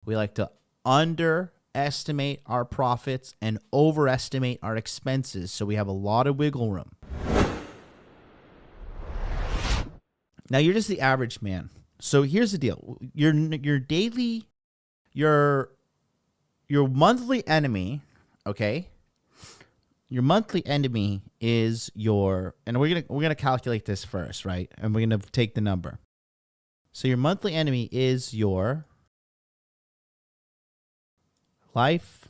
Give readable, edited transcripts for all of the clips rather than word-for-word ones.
We like to underestimate our profits and overestimate our expenses, so we have a lot of wiggle room. Now, you're just the average man. So here's the deal. Your monthly enemy, okay? Your monthly enemy is and we're gonna calculate this first, right? And we're gonna take the number. So your monthly enemy is your life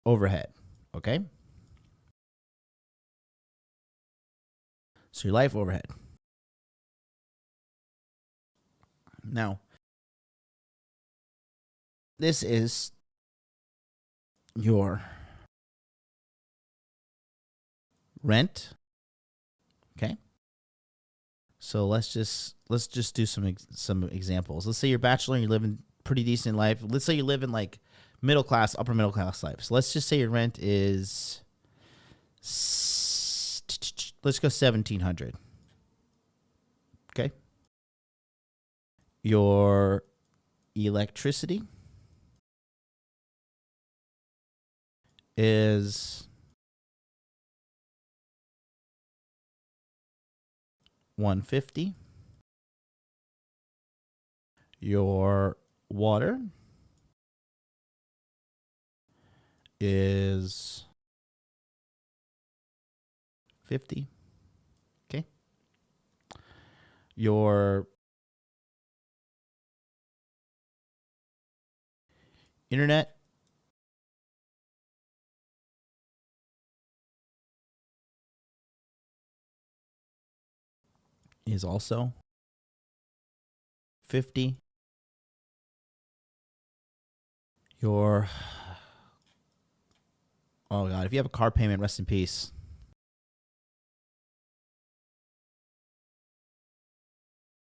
overhead, okay? So your life overhead. Now, this is your rent, okay? So let's just do some examples. Let's say you're a bachelor and you're living pretty decent life. Let's say you live in like middle class, upper middle class life. So let's just say your rent is, let's go $1,700. Okay. Your electricity is $150. Your water is $50. Okay. Your internet is also $50. Your, oh God, if you have a car payment, rest in peace.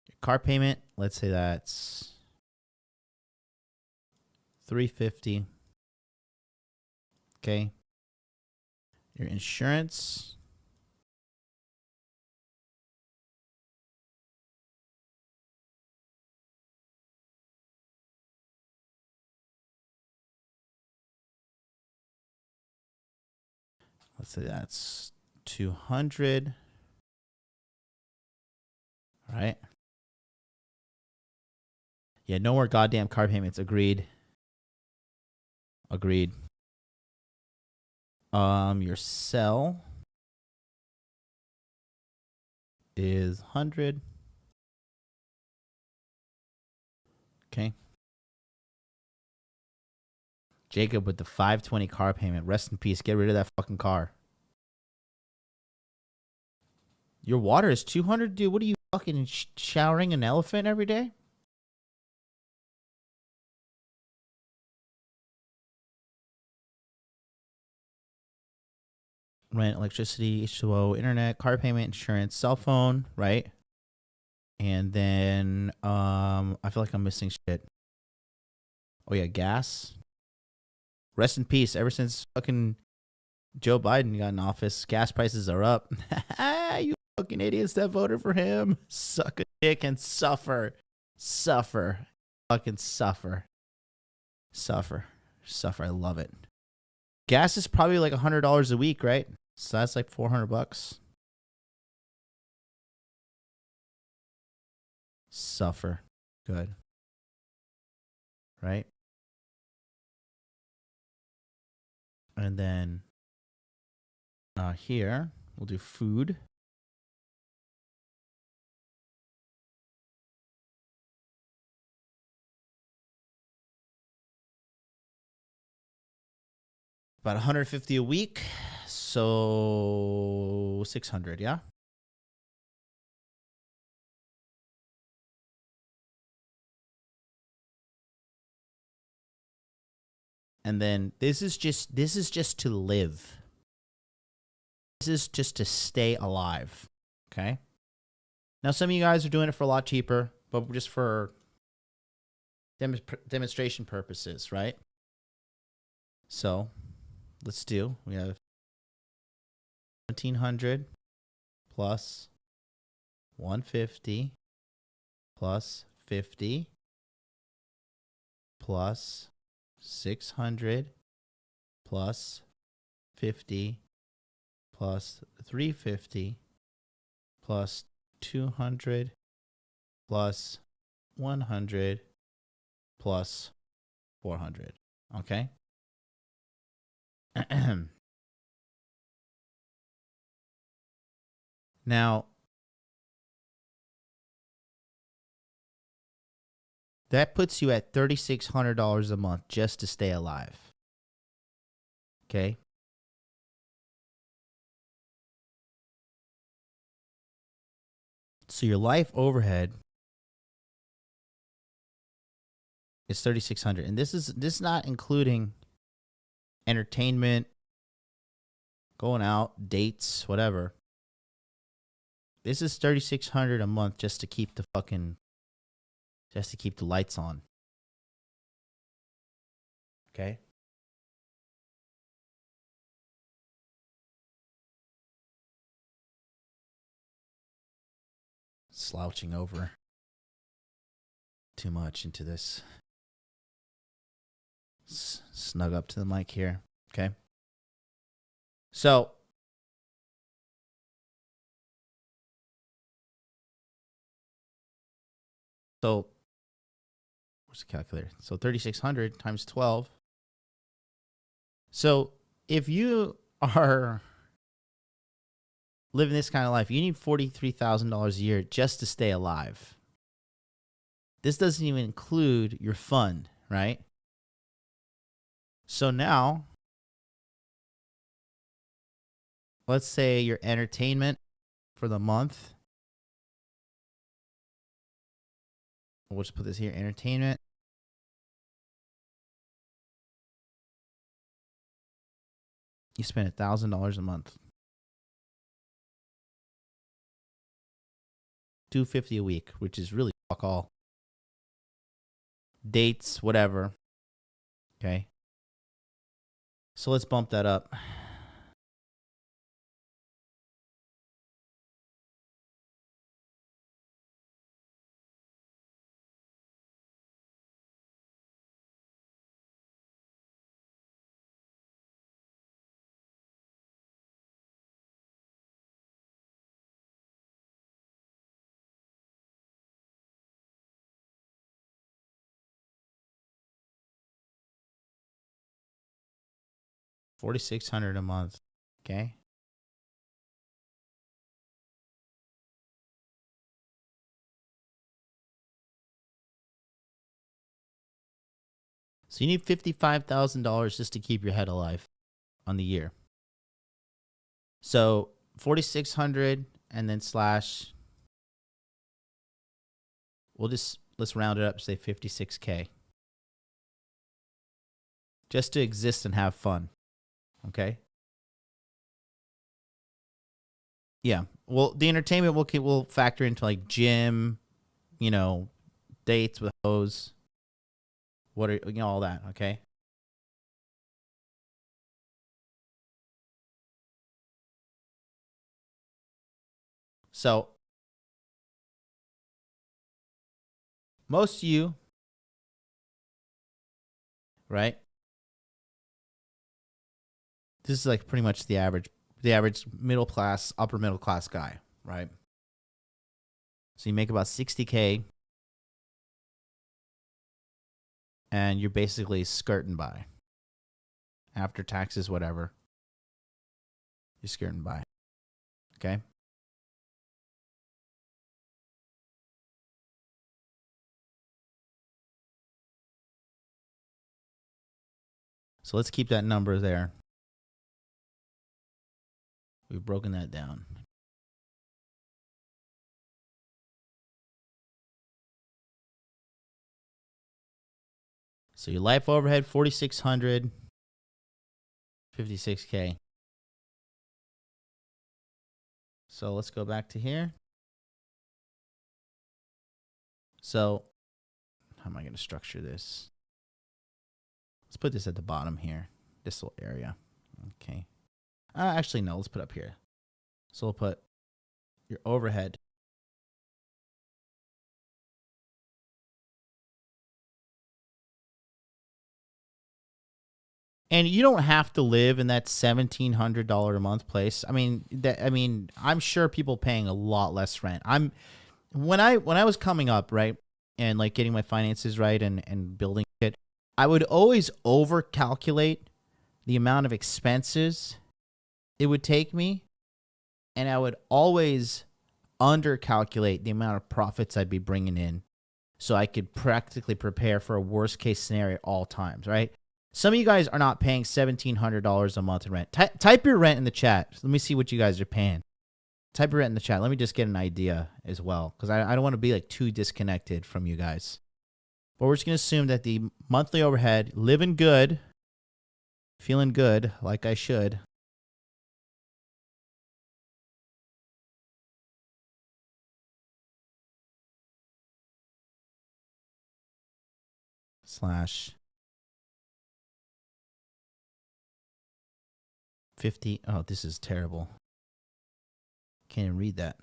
Your car payment, let's say that's $350. Okay. Your insurance let's say that's $200. All right. Yeah, no more goddamn car payments. Agreed. Your cell is 100. Okay. Jacob with the $520 car payment. Rest in peace. Get rid of that fucking car. Your water is $200, dude. What are you fucking showering an elephant every day? Rent, electricity, H2O, internet, car payment, insurance, cell phone, right? And then I feel like I'm missing shit. Oh yeah, gas. Rest in peace. Ever since fucking Joe Biden got in office, gas prices are up. You fucking idiots that voted for him. Suck a dick and suffer. Fucking suffer. I love it. Gas is probably like $100 a week, right? So that's like $400. Suffer. Good. Right? And then here, we'll do food. About $150 a week. So $600, yeah? And then this is just to live. This is just to stay alive. Okay? Now some of you guys are doing it for a lot cheaper, but just for demonstration purposes, right? So we have 1,700 plus 150 plus 50 plus 600 plus 50 plus 350 plus 200 plus 100 plus 400. Okay? Now, that puts you at $3,600 a month just to stay alive. Okay? So your life overhead is $3,600, and this is not including entertainment, going out, dates, whatever. This is $3,600 a month just to keep the lights on. Okay? Slouching over too much into this. Snug up to the mic here. Okay? So, where's the calculator? So 3,600 times 12. So if you are living this kind of life, you need $43,000 a year just to stay alive. This doesn't even include your fund, right? So now, let's say your entertainment for the month. We'll just put this here, entertainment. You spend $1,000 a month. $250 a week, which is really fuck all. Dates, whatever. Okay. So let's bump that up. $4,600 a month. Okay. So you need $55,000 just to keep your head alive on the year. So 4,600 and then slash. Let's round it up, say 56K. Just to exist and have fun. Okay. Yeah. Well, the entertainment will factor into like gym, dates with hoes, all that. Okay. So most of you, right? This is like pretty much the average middle class, upper middle class guy, right? So you make about 60K and you're basically skirting by. After taxes, whatever. You're skirting by. Okay? So let's keep that number there. We've broken that down. So your life overhead, 4,600, 56K. So let's go back to here. So how am I going to structure this? Let's put this at the bottom here, this little area. Okay. Actually, no, let's put it up here. So we'll put your overhead. And you don't have to live in that $1,700 a month place. I'm sure people paying a lot less rent. When I was coming up, right, and like getting my finances right and building it, I would always over calculate the amount of expenses it would take me, and I would always under calculate the amount of profits I'd be bringing in, so I could practically prepare for a worst case scenario at all times, right? Some of you guys are not paying $1,700 a month in rent. Type your rent in the chat. Let me see what you guys are paying. Type your rent in the chat. Let me just get an idea as well, because I don't want to be like too disconnected from you guys. But we're just going to assume that the monthly overhead, living good, feeling good like I should. Slash 50. Oh, this is terrible. Can't even read that.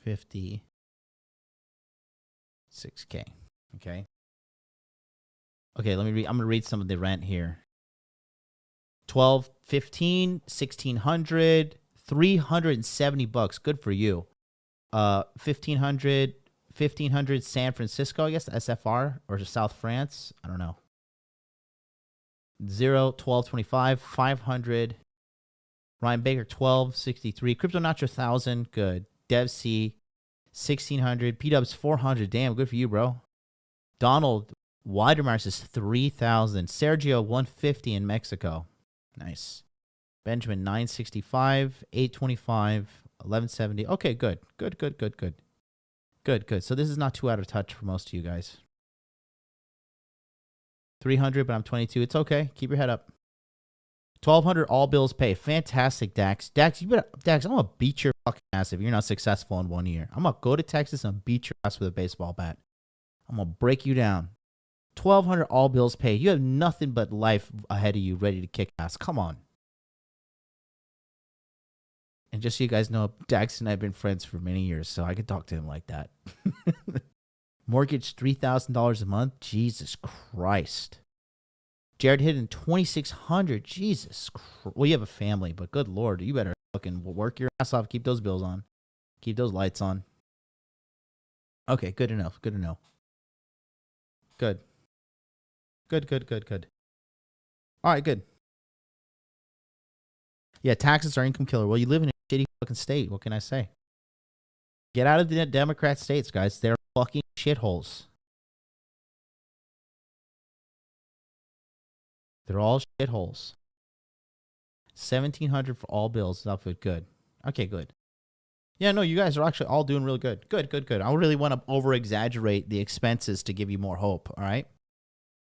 $56K. Okay. Okay, let me read. I'm gonna read some of the rent here. 12, 15, 1,600, $370. Good for you. 1,500 San Francisco, I guess, SFR, or South France. I don't know. 0, 1225, 500. Ryan Baker, 1263. Crypto Nacho, 1,000. Good. Dev C, 1,600. P-Dubs, 400. Damn, good for you, bro. Donald Weidermeyer says 3,000. Sergio, 150 in Mexico. Nice. Benjamin, 965, 825, 1170. Okay, good. Good. So this is not too out of touch for most of you guys. 300, but I'm 22. It's okay. Keep your head up. 1,200, all bills paid. Fantastic, Dax. Dax, I'm gonna beat your fucking ass if you're not successful in 1 year. I'm gonna go to Texas and beat your ass with a baseball bat. I'm gonna break you down. 1,200, all bills paid. You have nothing but life ahead of you, ready to kick ass. Come on. And just so you guys know, Dax and I have been friends for many years, so I can talk to him like that. Mortgage, $3,000 a month. Jesus Christ. Jared hitting 2,600. Jesus Christ. Well, you have a family, but good Lord, you better fucking work your ass off. Keep those bills on. Keep those lights on. Okay, good enough. Good. All right, good. Yeah, taxes are income killer. Well, you live in a shitty fucking state. What can I say? Get out of the Democrat states, guys. They're fucking shitholes. They're all shitholes. 1,700 for all bills. Good. Okay, good. Yeah, no, you guys are actually all doing really good. Good. I really want to over-exaggerate the expenses to give you more hope, all right?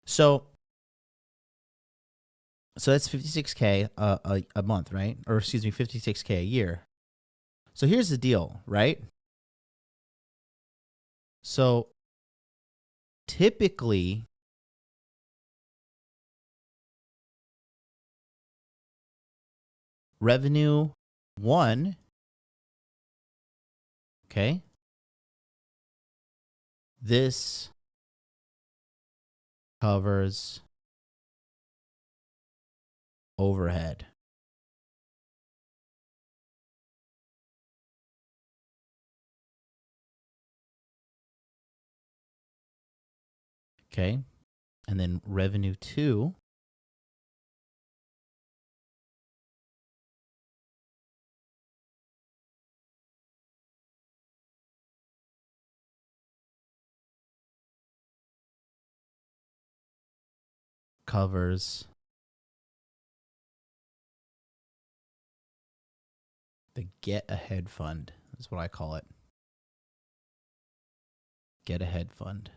So that's $56K a month, right? Or excuse me, $56K a year. So here's the deal, right? So typically, revenue 1, okay? This covers overhead. Okay. And then revenue 2 covers the Get Ahead Fund. That's what I call it. Get Ahead Fund.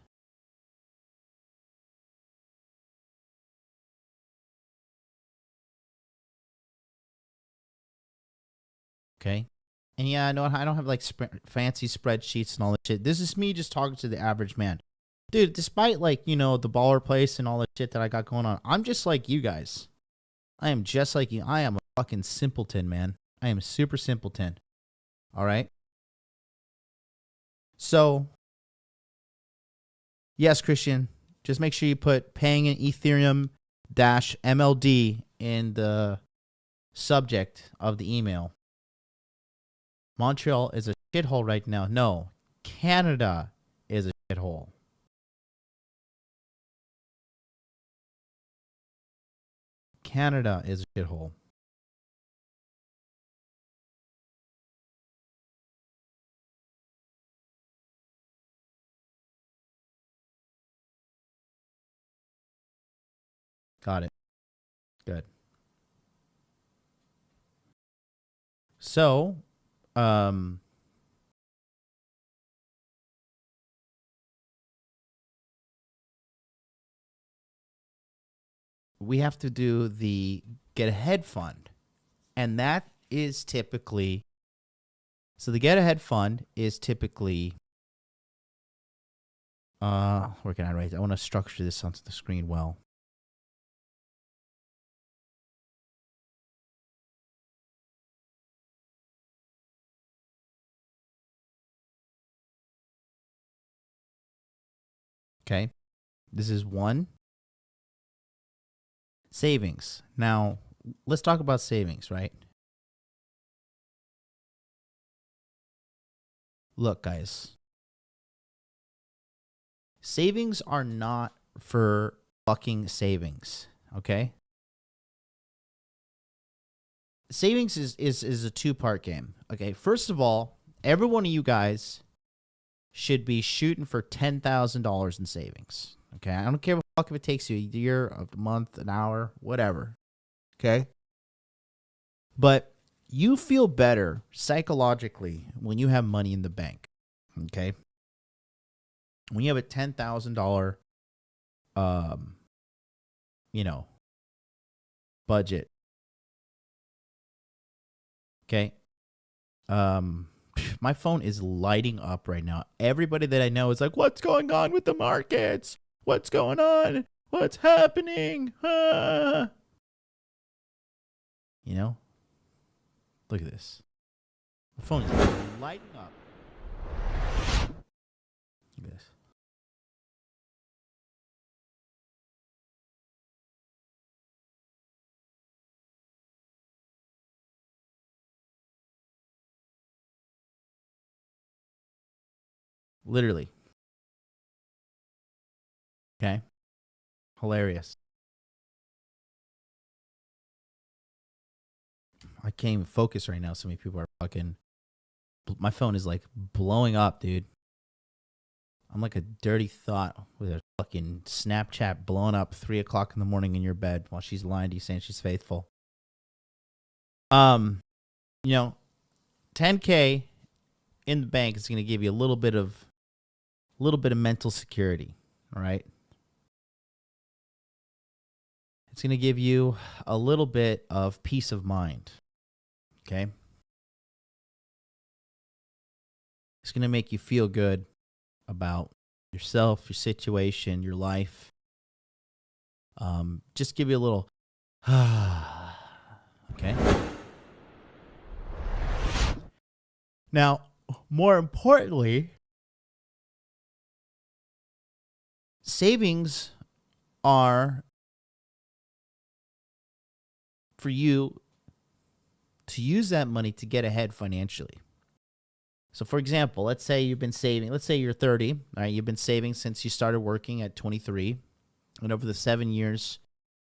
Okay. And yeah, I know I don't have like fancy spreadsheets and all that shit. This is me just talking to the average man. Dude, despite like, the baller place and all the shit that I got going on, I'm just like you guys. I am just like you. I am a fucking simpleton, man. I am a super simpleton. All right. So Yes, Christian. Just make sure you put paying in Ethereum -MLD in the subject of the email. Montreal is a shithole right now. No, Canada is a shithole. Canada is a shithole. Got it. Good. So, we have to do the get ahead fund. And that is typically, so the get ahead fund is typically, where can I write? I want to structure this onto the screen well. Okay. This is one. Savings. Now, let's talk about savings, right? Look, guys. Savings are not for fucking savings, okay? Savings is a two-part game, okay? First of all, every one of you guys should be shooting for $10,000 in savings, okay? I don't care what fuck if it takes you a year, a month, an hour, whatever, okay? But you feel better psychologically when you have money in the bank, okay? When you have a $10,000, budget, okay? My phone is lighting up right now. Everybody that I know is like, "What's going on with the markets? What's going on? What's happening?" Look at this. My phone is lighting up. Look at this. Literally. Okay. Hilarious. I can't even focus right now. So many people are fucking. My phone is like blowing up, dude. I'm like a dirty thought with a fucking Snapchat blowing up 3 o'clock in the morning in your bed while she's lying to you saying she's faithful. 10K in the bank is going to give you a little bit of mental security. All right. It's going to give you a little bit of peace of mind. Okay. It's going to make you feel good about yourself, your situation, your life. Just give you a little, okay. Now, more importantly, savings are for you to use that money to get ahead financially. So, for example, let's say you've been saving. Let's say you're 30. All right, you've been saving since you started working at 23, and over the 7 years,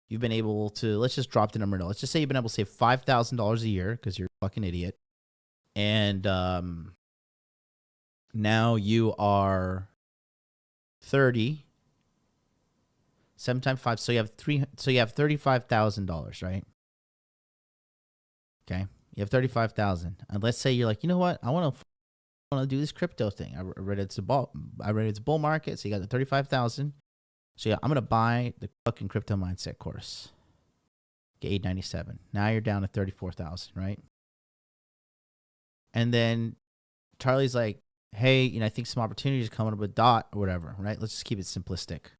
you've been able to. Let's just drop the number. Let's just say you've been able to save $5,000 a year because you're a fucking idiot, and now you are 30. 7 times 5, so you have $35,000, right? Okay, you have 35,000, and let's say you're like, you know what? I want to do this crypto thing. I read it's a bull market, so you got the 35,000. So yeah, I'm gonna buy the fucking crypto mindset course. Get $897. Now you're down to 34,000, right? And then Charlie's like, hey, I think some opportunities coming up with DOT or whatever, right? Let's just keep it simplistic.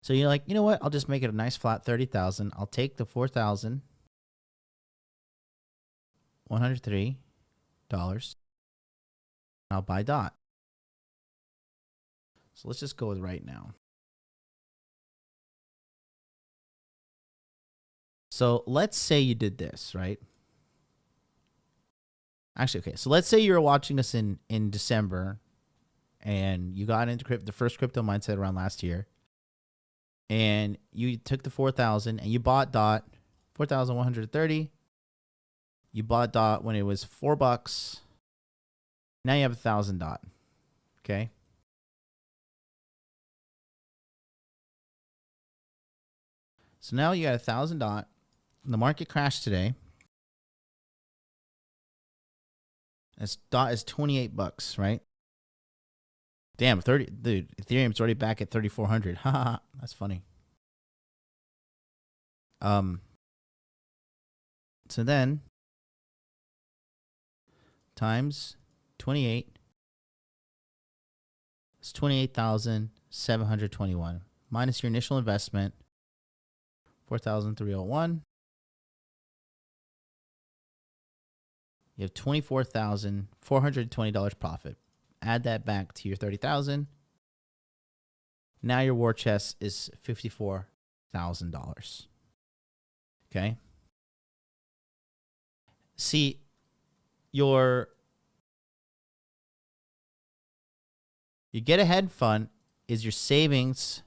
So you're like, you know what? I'll just make it a nice flat 30,000. I'll take the $4,103. I'll buy DOT. So let's just go with right now. So let's say you did this, right? Actually, okay. So let's say you're watching us in December and you got into the first crypto mindset around last year. And you took the 4,000 and you bought DOT 4,130. You bought DOT when it was $4. Now you have 1,000 DOT. Okay. So now you got 1,000 DOT. The market crashed today. This DOT is $28, right? Damn, 30. Dude, Ethereum's already back at 3,400. Haha, that's funny. So then times 28. It's 28,721 minus your initial investment, 4,301. You have $24,420 profit. Add that back to your 30,000. Now your war chest is $54,000. Okay. See, your get ahead fund is your savings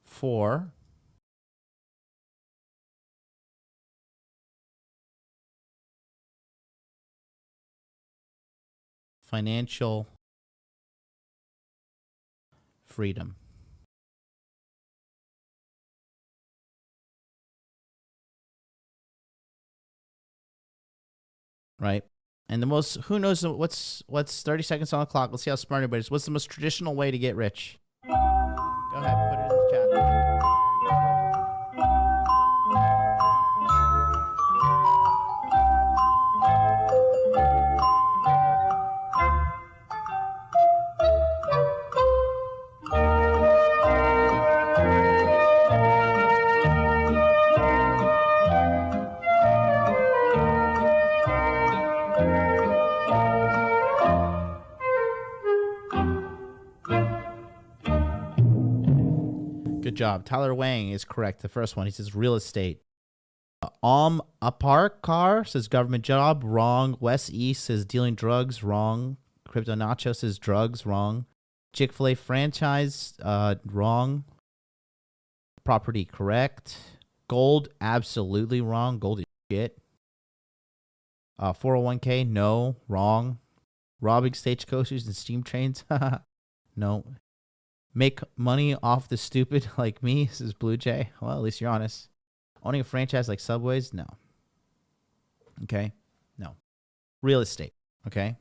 for financial freedom. Right? And the most, who knows what's 30 seconds on the clock. Let's see how smart everybody is. What's the most traditional way to get rich? Go ahead, put it in the chat. Good job. Tyler Wang is correct. The first one, he says real estate. Aparkar says government job. Wrong. West East says dealing drugs. Wrong. Crypto Nacho says drugs. Wrong. Chick-fil-A franchise. Wrong. Property correct. Gold, absolutely wrong. Gold is shit. 401k, no. Wrong. Robbing stagecoaches and steam trains. No. Make money off the stupid like me, says Blue Jay. Well, at least you're honest. Owning a franchise like Subways? No. Okay? No. Real estate. Okay?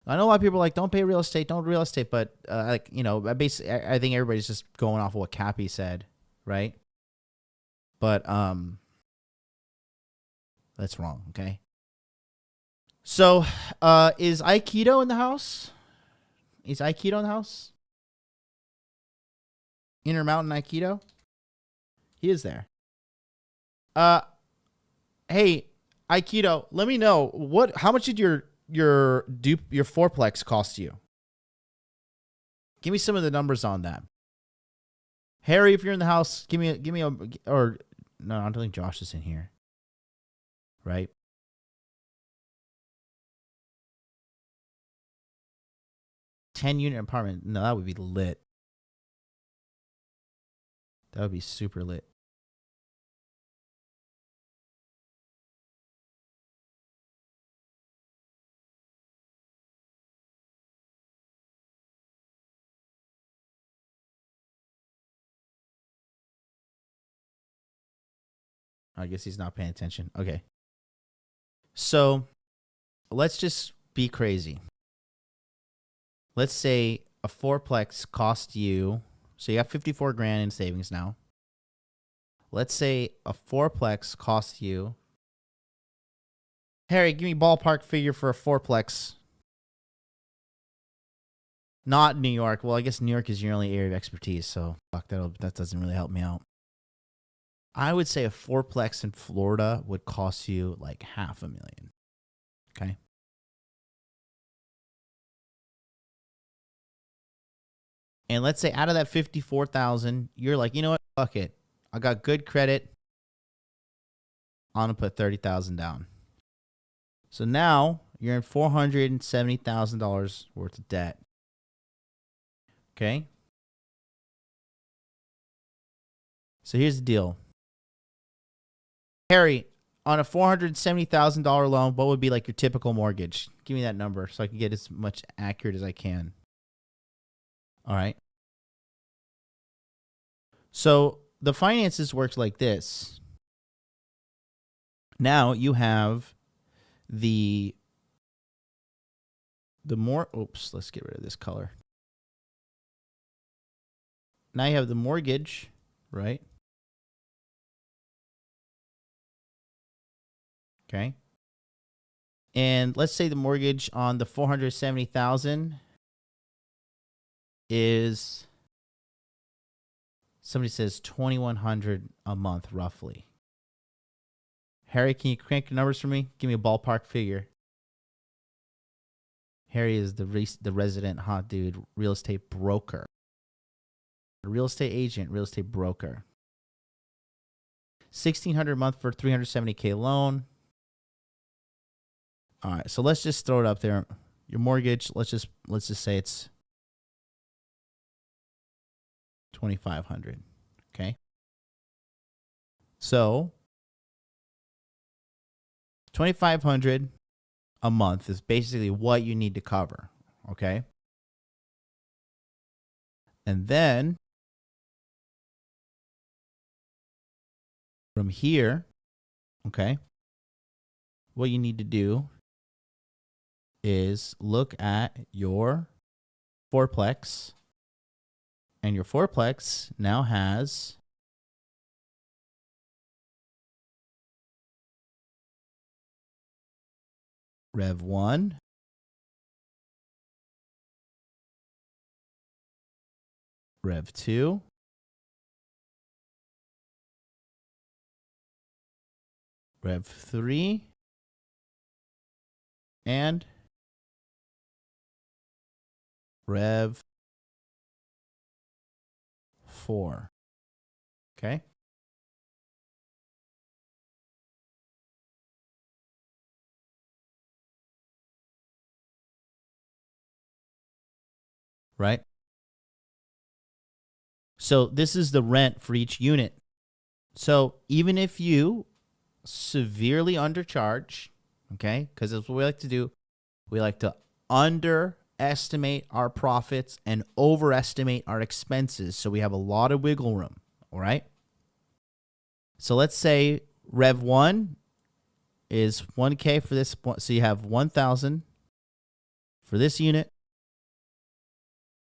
I know a lot of people are like, don't pay real estate, don't real estate. But, like, you know, basically, I think everybody's just going off of what Cappy said, right? But, that's wrong, okay? So, is Aikido in the house? Is Aikido in the house? Intermountain Aikido? He is there. Hey, Aikido, let me know how much did your fourplex cost you? Give me some of the numbers on that. Harry, if you're in the house, give me a or no, I don't think Josh is in here. Right? $10-unit apartment. No, that would be lit. That would be super lit. I guess he's not paying attention. Okay. So let's just be crazy. Let's say a fourplex cost you, so you have 54 grand in savings now. Let's say a fourplex costs you, Harry, give me ballpark figure for a fourplex. Not New York. Well, I guess New York is your only area of expertise, so fuck, that doesn't really help me out. I would say a fourplex in Florida would cost you like $500,000. Okay. And let's say out of that 54,000, you're like, you know what? Fuck it. I got good credit. I'm going to put 30,000 down. So now you're in $470,000 worth of debt. Okay. So here's the deal. Harry, on a $470,000 loan, what would be like your typical mortgage? Give me that number so I can get as much accurate as I can. All right. So the finances works like this. Now you have the more, oops, let's get rid of this color. Now you have the mortgage, right? Okay. And let's say the mortgage on the 470,000 is, somebody says 2,100 a month roughly. Harry, can you crank the numbers for me? Give me a ballpark figure. Harry is the resident hot dude, real estate broker. A real estate agent, real estate broker. $1,600 a month for $370K loan. All right, so let's just throw it up there. Your mortgage, let's just say it's $2,500. Okay. So $2,500 a month is basically what you need to cover. Okay. And then from here, okay, what you need to do is look at your fourplex, and your fourplex now has Rev 1, Rev 2, Rev 3, and Rev 4. Okay. Right. So this is the rent for each unit. So even if you severely undercharge, okay, because that's what we like to do, we like to underestimate our profits and overestimate our expenses, so we have a lot of wiggle room. All right. So let's say Rev 1 is 1K for this. So you have 1,000 for this unit.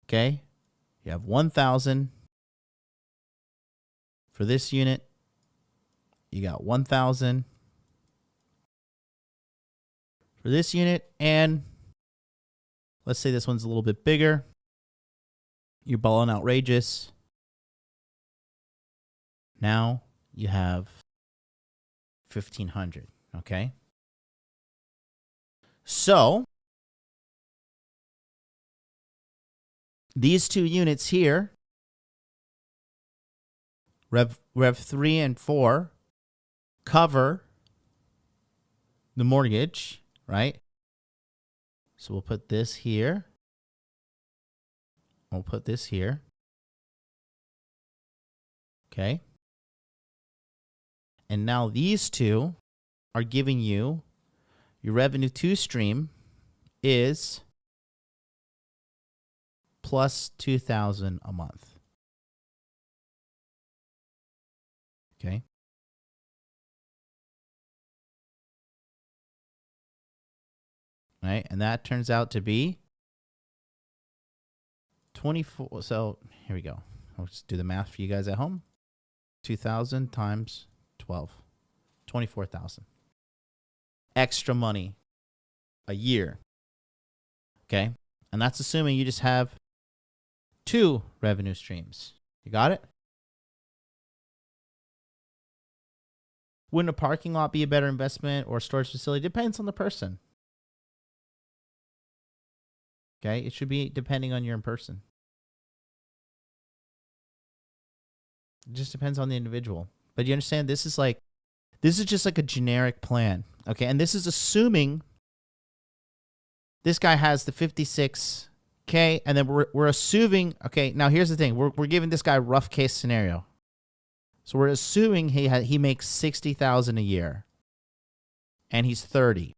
Okay. You have 1,000 for this unit. You got 1,000 for this unit. And let's say this one's a little bit bigger. You're balling outrageous. Now you have 1,500. Okay. So these two units here, Rev 3 and 4, cover the mortgage, right? So we'll put this here. We'll put this here. Okay. And now these two are giving you your revenue 2 stream is plus 2,000 a month. Okay. Right, and that turns out to be 24. So here we go. I'll just do the math for you guys at home. 2,000 times 12, 24,000. Extra money a year. Okay, and that's assuming you just have 2 revenue streams. You got it? Wouldn't a parking lot be a better investment or storage facility? Depends on the person. Okay, it should be depending on your person. It just depends on the individual. But you understand, this is just like a generic plan. Okay. And this is assuming this guy has the 56K, and then we're assuming, okay, now here's the thing. We're giving this guy a rough case scenario. So we're assuming he makes $60,000 a year, and he's 30.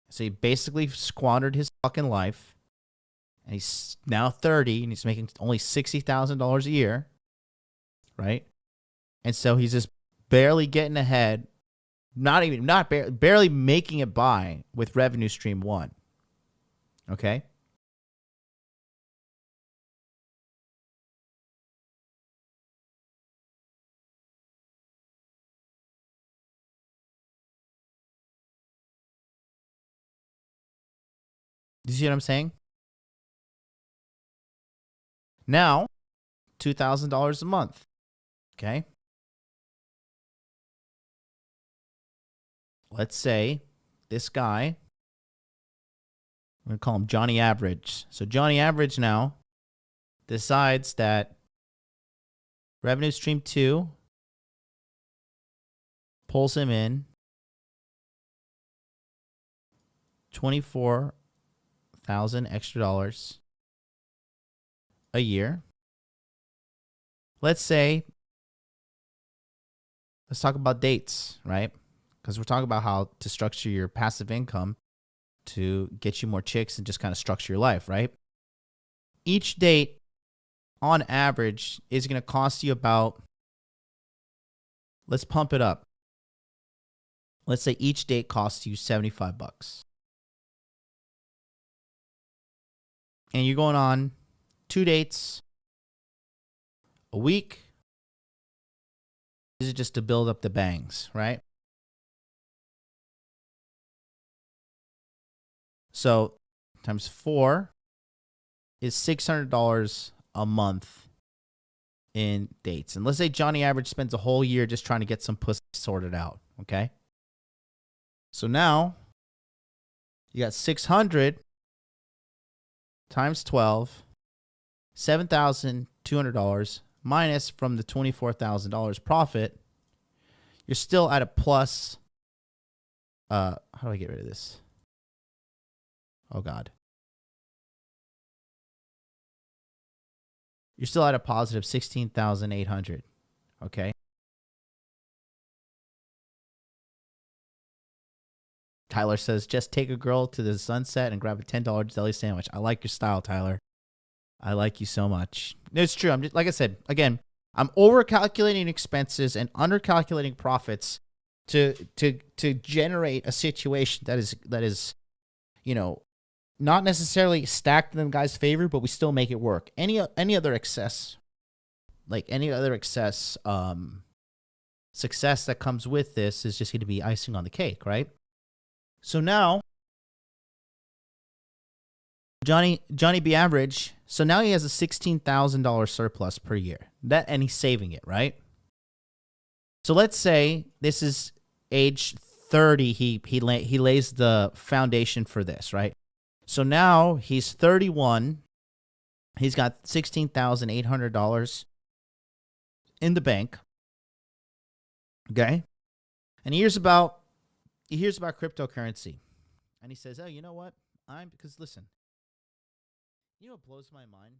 So he basically squandered his fucking life, and he's now 30, and he's making only $60,000 a year, right? And so he's just barely getting ahead, barely making it by with revenue stream 1. Okay? Do you see what I'm saying? Now, $2,000 a month. Okay? Let's say this guy, I'm going to call him Johnny Average. So Johnny Average now decides that revenue stream 2 pulls him in $24,000 extra dollars a year. Let's talk about dates, right? Because we're talking about how to structure your passive income to get you more chicks and just kind of structure your life, right? Each date, on average, is going to cost you about, let's pump it up. Let's say each date costs you $75. And you're going on 2 dates a week. This is just to build up the bangs, right? So times 4 is $600 a month in dates. And let's say Johnny Average spends a whole year just trying to get some pussy sorted out, okay? So now you got 600 times 12, $7,200 minus from the $24,000 profit. You're still at a plus. How do I get rid of this? Oh, God. You're still at a positive 16,800. Okay. Tyler says, just take a girl to the sunset and grab a $10 deli sandwich. I like your style, Tyler. I like you so much. It's true. I'm just, like I said, again, I'm over calculating expenses and under calculating profits to generate a situation that is, you know, not necessarily stacked in the guy's favor, but we still make it work. Any other excess, success that comes with this is just going to be icing on the cake, right? So now, Johnny B. Average, so now he has a $16,000 surplus per year. And he's saving it, right? So let's say this is age 30. He lays the foundation for this, right? So now he's 31. He's got $16,800 in the bank. Okay? And he hears about cryptocurrency. And he says, "Oh, you know what? Because listen, you know what blows my mind?